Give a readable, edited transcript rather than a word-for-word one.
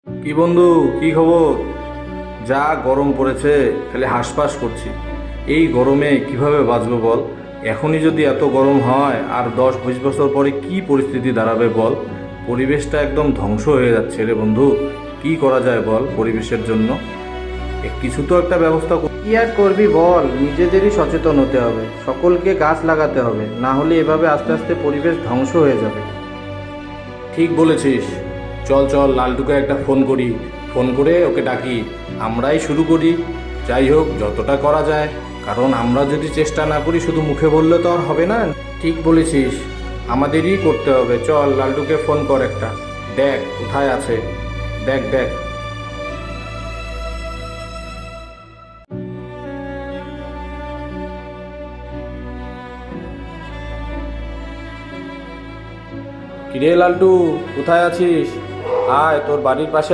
কি বন্ধু, কি খবর? যা গরম পড়েছে, খালি হাঁসফাঁস করছি। এই গরমে কিভাবে বাঁচবো বল? এখনই যদি এত গরম হয়, আর 10-20 বছর পরে কি পরিস্থিতি দাঁড়াবে বল? পরিবেশটা একদম ধ্বংস হয়ে যাচ্ছে রে বন্ধু। কি করা যায় বল পরিবেশের জন্য? কিছু তো একটা ব্যবস্থা কি আর করবি বল, নিজেদেরই সচেতন হতে হবে, সকলকে গাছ লাগাতে হবে, না হলে এভাবে আস্তে আস্তে পরিবেশ ধ্বংস হয়ে যাবে। ঠিক বলেছিস। চল চল, লালটুকে একটা ফোন করি, ফোন করে ওকে ডাকি, আমরাই শুরু করি। যাই হোক, যতটা করা যায়, কারণ আমরা যদি চেষ্টা না করি, শুধু মুখে বললে তো আর হবে না। ঠিক বলেছিস, আমাদেরই করতে হবে। চল, লালটুকে ফোন কর একটা, দেখ কোথায় আছে। দেখ দেখ। কিরে লালটু, কোথায় আছিস? আয়, তোর বাড়ির পাশে